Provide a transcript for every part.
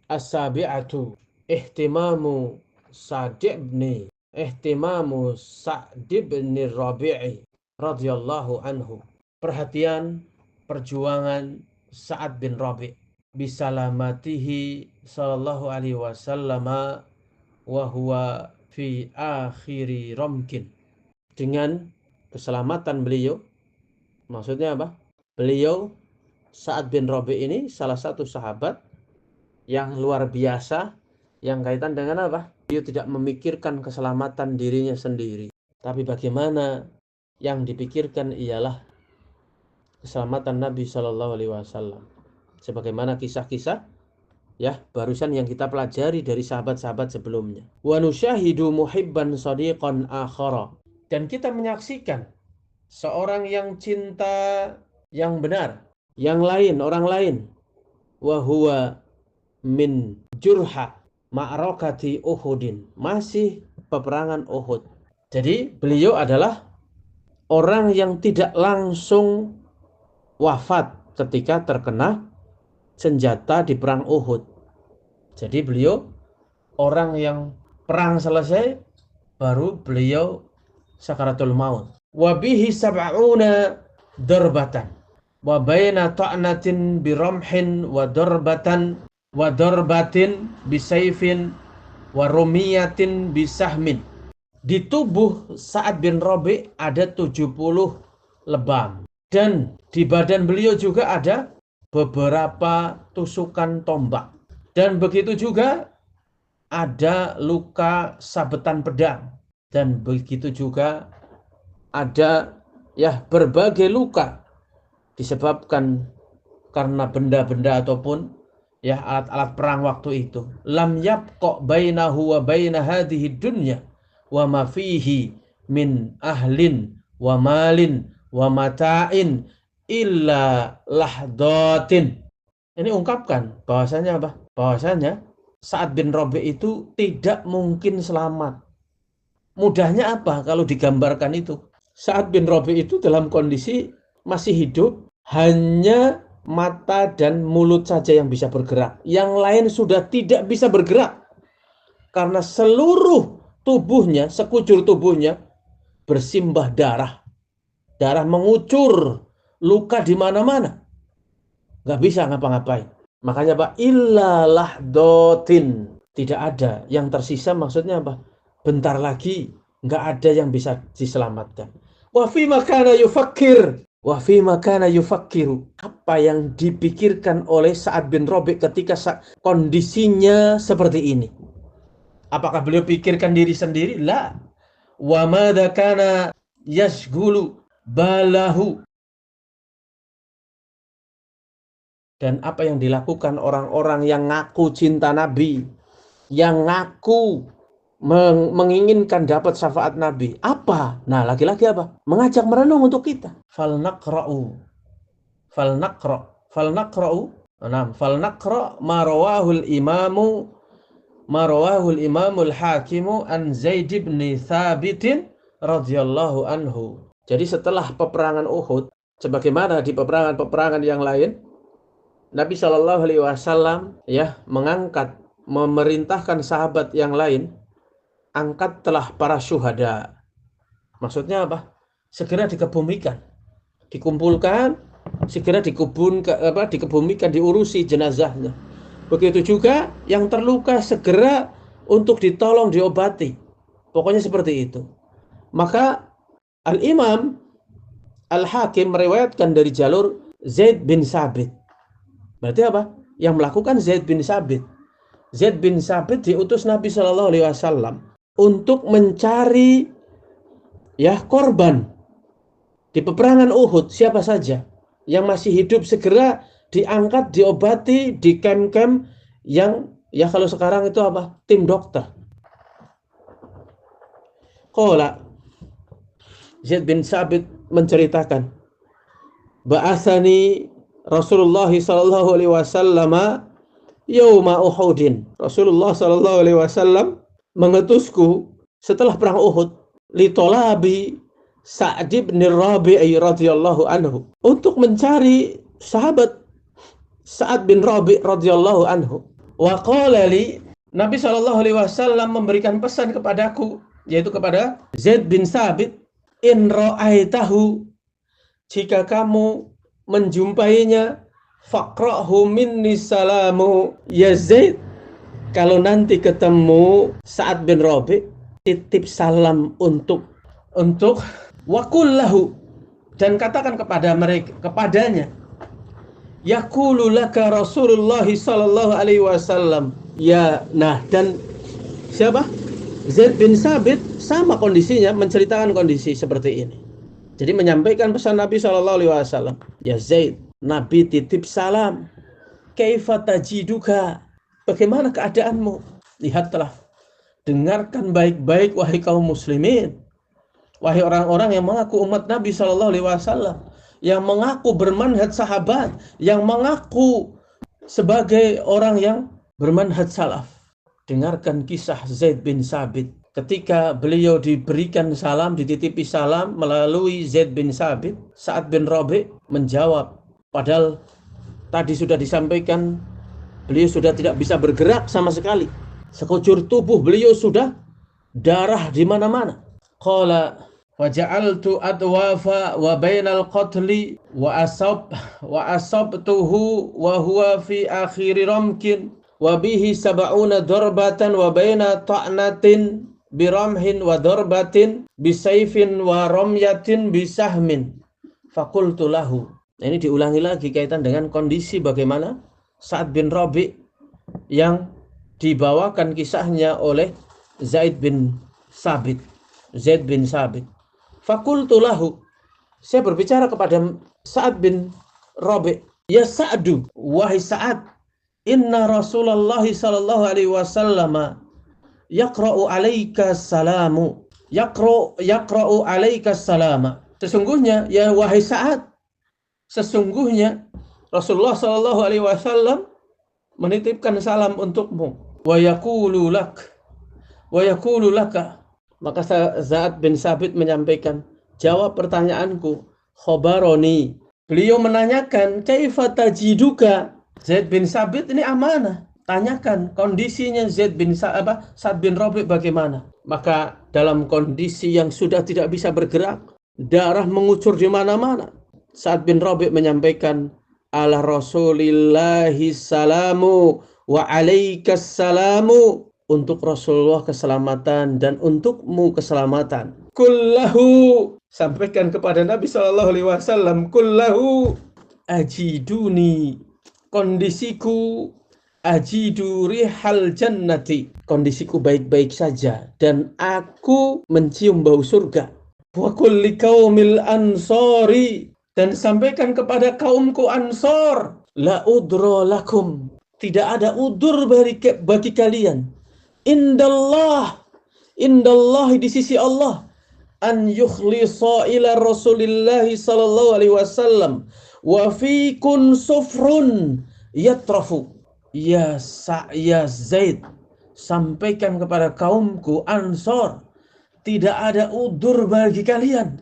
as-sabi'atu ihtimamu Sa'd bin Rabi'i radhiyallahu anhu. Perhatian perjuangan Sa'ad bin Rabi' bisalamatihi sallallahu alaihi wasallam wa huwa fi akhiri ramkin. Dengan keselamatan beliau, maksudnya apa? Beliau Sa'ad bin Rabi' ini salah satu sahabat yang luar biasa yang kaitan dengan apa? Beliau tidak memikirkan keselamatan dirinya sendiri, tapi bagaimana yang dipikirkan ialah keselamatan Nabi Shallallahu Alaihi Wasallam. Sebagaimana kisah-kisah ya barusan yang kita pelajari dari sahabat-sahabat sebelumnya. Wa nusyahidu muhibban shadiqan akhara. Dan kita menyaksikan seorang yang cinta yang benar, yang lain, orang lain. Wa huwa min Jurha ma'rakati Uhudin, masih peperangan Uhud. Jadi beliau adalah orang yang tidak langsung wafat ketika terkena senjata di perang Uhud. Jadi beliau orang yang perang selesai baru beliau sakaratul maut. Wa bihi sab'una darbatan wa baina ta'natin biramhin wa darbatin bisayfin wa rumiyatin bisahmin. Di tubuh Sa'ad bin Rabi' ada 70 lebam. Dan di badan beliau juga ada beberapa tusukan tombak. Dan begitu juga ada luka sabetan pedang. Dan begitu juga ada ya berbagai luka disebabkan karena benda-benda ataupun ya alat-alat perang waktu itu. Lam yabqa bainahu wa baina hadhihi dunya wa ma fihi min ahlin wa malin wa mata'in illa lahdatin. Ini ungkapkan bahwasanya apa? Bahwasanya Sa'ad bin Rabi' itu tidak mungkin selamat. Mudahnya apa kalau digambarkan itu? Sa'ad bin Rabi' itu dalam kondisi masih hidup, hanya mata dan mulut saja yang bisa bergerak. Yang lain sudah tidak bisa bergerak. Karena seluruh tubuhnya, sekujur tubuhnya bersimbah darah. Darah mengucur, luka di mana-mana. Gak bisa ngapa-ngapain. Makanya Pak, illalah dotin. Tidak ada yang tersisa, maksudnya apa? Bentar lagi gak ada yang bisa diselamatkan. Wa fi makana yufakkiru. Apa yang dipikirkan oleh Sa'ad bin Rabi' ketika kondisinya seperti ini? Apakah beliau pikirkan diri sendiri? La. Wa madza kana yashghulu balahu. Dan apa yang dilakukan orang-orang yang ngaku cinta Nabi, yang ngaku menginginkan dapat syafaat Nabi. Apa? Nah, lagi-lagi apa? Mengajak merenung untuk kita. Falnaqra marawahul imamul hakimu an Zaid bin Thabit radhiyallahu anhu. Jadi setelah peperangan Uhud, sebagaimana di peperangan-peperangan yang lain, Nabi Shallallahu Alaihi Wasallam ya memerintahkan sahabat yang lain, angkatlah para syuhada. Maksudnya apa? Segera dikebumikan, dikumpulkan, segera dikebumikan, diurusi jenazahnya. Begitu juga yang terluka segera untuk ditolong, diobati. Pokoknya seperti itu. Maka Al-Imam Al-Hakim meriwayatkan dari jalur Zaid bin Sabit. Berarti apa? Yang melakukan Zaid bin Sabit. Zaid bin Sabit diutus Nabi Shallallahu Alaihi Wasallam untuk mencari ya korban di peperangan Uhud, siapa saja yang masih hidup segera diangkat, diobati di kem-kem yang ya kalau sekarang itu apa? Tim dokter. Qala Zaid bin Sabit menceritakan, ba'atsani Rasulullah sallallahu alaihi wasallam yauma Uhudin. Rasulullah sallallahu alaihi wasallam mengutusku setelah perang Uhud li talabi Sa'd bin Rabi' radhiyallahu anhu, untuk mencari sahabat Sa'ad bin Rabi' radhiyallahu anhu. Wa qala li, Nabi SAW memberikan pesan kepadaku, yaitu kepada Zaid bin Sabit, in ra'aitahu, jika kamu menjumpainya, faqra'hu minni salamu ya Zaid, kalau nanti ketemu Sa'ad bin Rabi', titip salam untuk wakullahu, dan katakan kepada mereka, kepadanya, yaqulu laka Rasulullah sallallahu alaihi wasallam. Ya, nah, dan siapa? Zaid bin Sabit sama kondisinya, menceritakan kondisi seperti ini. Jadi menyampaikan pesan Nabi sallallahu alaihi wasallam. Ya Zaid, Nabi titip salam. Kaifa tajiduka? Bagaimana keadaanmu? Lihatlah, dengarkan baik-baik wahai kaum muslimin. Wahai orang-orang yang mengaku umat Nabi sallallahu alaihi wasallam, yang mengaku bermanhaj sahabat, yang mengaku sebagai orang yang bermanhaj salaf. Dengarkan kisah Zaid bin Sabit. Ketika beliau diberikan salam, dititipi salam melalui Zaid bin Sabit, Sa'ad bin Rabi' menjawab. Padahal tadi sudah disampaikan, beliau sudah tidak bisa bergerak sama sekali. Sekujur tubuh beliau sudah darah di mana-mana. Qala waja'altu adwafa wa bainal qatli wa asabtuhu wa huwa fi akhiri ramkin wa bihi sab'una darbatan wa baina ta'natin biramhin wa darbatin bisayfin wa ramyatin bisahmin faqultu lahu. Ini diulangi lagi kaitan dengan kondisi bagaimana Sa'ad bin Rabi' yang dibawakan kisahnya oleh Zaid bin Sabit. Fakultu lahu, saya berbicara kepada Sa'ad bin Rabi', ya Sa'adu, wahai Sa'ad, inna Rasulullah sallallahu alaihi wasallam yaqra'u alaika salamu, yaqra'u alaika salama. Sesungguhnya, ya wahai Sa'ad, sesungguhnya Rasulullah sallallahu alaihi wasallam menitipkan salam untukmu. Wa yaqulu laka. Maka Sa'ad bin Sabit menyampaikan, jawab pertanyaanku, khobaroni. Beliau menanyakan, kaifa tajiduka? Zaid bin Sabit ini amanah. Tanyakan kondisinya Sa'ad bin Rabi' bagaimana. Maka dalam kondisi yang sudah tidak bisa bergerak, darah mengucur di mana-mana, Sa'ad bin Rabi' menyampaikan, ala Rasulillahi salamu wa alaikas salamu. Untuk Rasulullah keselamatan dan untukmu keselamatan. Kullahu, sampaikan kepada Nabi sallallahu alaihi wasallam, kullahu ajiduni, kondisiku, ajidu rihal jannati, kondisiku baik-baik saja dan aku mencium bau surga. Wa kulli qaumil ansori, dan sampaikan kepada kaumku Ansor, la udra lakum, tidak ada udur bagi kalian. Indallah di sisi Allah, an yukhlisa ila Rasulillah sallallahu alaihi wasallam wa fikun sufrun yatrafu. Ya Zaid, sampaikan kepada kaumku Ansor, tidak ada udur bagi kalian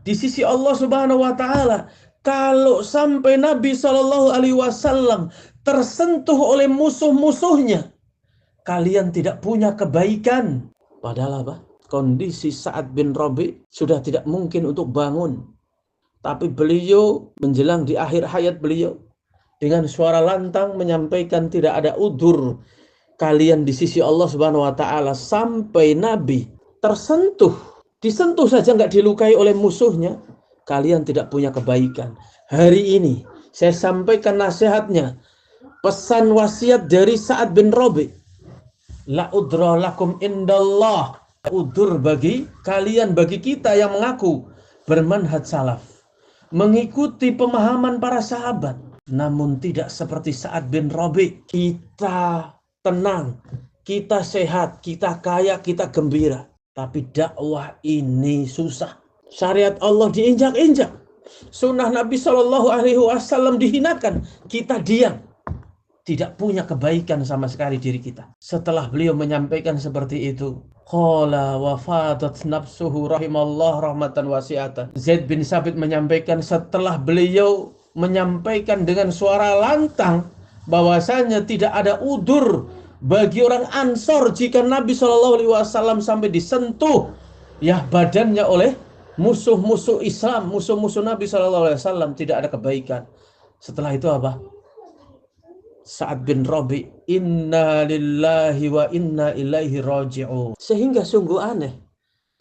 di sisi Allah Subhanahu wa taala kalau sampai Nabi sallallahu alaihi wasallam tersentuh oleh musuh-musuhnya. Kalian tidak punya kebaikan. Padahal apa? Kondisi Sa'ad bin Rabi' sudah tidak mungkin untuk bangun. Tapi beliau menjelang di akhir hayat beliau dengan suara lantang menyampaikan tidak ada udur kalian di sisi Allah Subhanahu wa taala sampai Nabi disentuh saja nggak dilukai oleh musuhnya, kalian tidak punya kebaikan. Hari ini saya sampaikan nasihatnya, pesan wasiat dari Sa'ad bin Rabi'. La udra lakum indallah, udur bagi kalian, bagi kita yang mengaku bermanhaj salaf, mengikuti pemahaman para sahabat, namun tidak seperti Sa'ad bin Rabi'. Kita tenang, kita sehat, kita kaya, kita gembira, tapi dakwah ini susah. Syariat Allah diinjak-injak, sunnah Nabi Shallallahu Alaihi Wasallam dihinakan, kita diam. Tidak punya kebaikan sama sekali diri kita. Setelah beliau menyampaikan seperti itu, qala wafadat nafsuhu rahimallah rahmatan wasi'atan. Zaid bin Sabit menyampaikan setelah beliau menyampaikan dengan suara lantang, bahwasanya tidak ada udur bagi orang Ansor jika Nabi Shallallahu Alaihi Wasallam sampai disentuh ya badannya oleh musuh-musuh Islam, musuh-musuh Nabi Shallallahu Alaihi Wasallam, tidak ada kebaikan. Setelah itu apa? Sa'ad bin Rabi, inna lillahi wa inna ilaihi raji'un. Sehingga sungguh aneh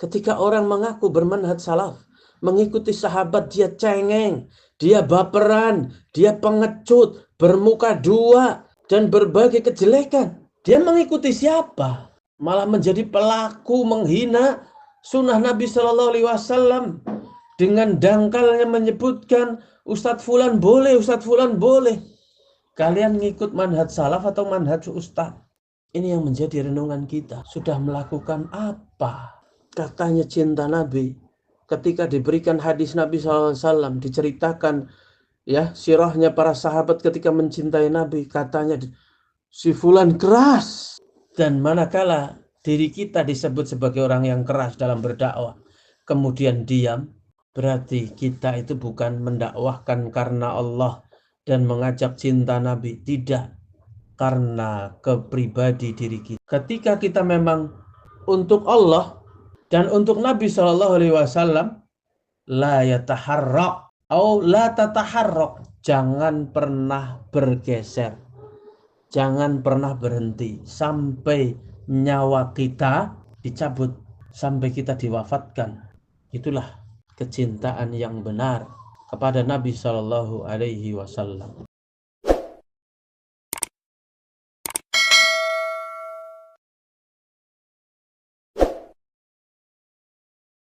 ketika orang mengaku bermanhaj salaf, mengikuti sahabat, dia cengeng, dia baperan, dia pengecut, bermuka dua, dan berbagai kejelekan. Dia mengikuti siapa? Malah menjadi pelaku menghina sunnah Nabi Shallallahu Alaihi Wasallam dengan dangkalnya menyebutkan Ustadz Fulan boleh, Ustadz Fulan boleh. Kalian ngikut manhaj salaf atau manhaj ustadz? Ini yang menjadi renungan kita. Sudah melakukan apa? Katanya cinta Nabi. Ketika diberikan hadis Nabi SAW, diceritakan ya sirahnya para sahabat ketika mencintai Nabi, katanya si fulan keras. Dan manakala diri kita disebut sebagai orang yang keras dalam berdakwah, kemudian diam, berarti kita itu bukan mendakwahkan karena Allah dan mengajak cinta Nabi, tidak, karena kepribadi diri kita. Ketika kita memang untuk Allah dan untuk Nabi Shallallahu Alaihi Wasallam, la yataharrak atau la tataharrak, jangan pernah bergeser, jangan pernah berhenti sampai nyawa kita dicabut, sampai kita diwafatkan. Itulah kecintaan yang benar kepada Nabi Shallallahu Alaihi Wasallam.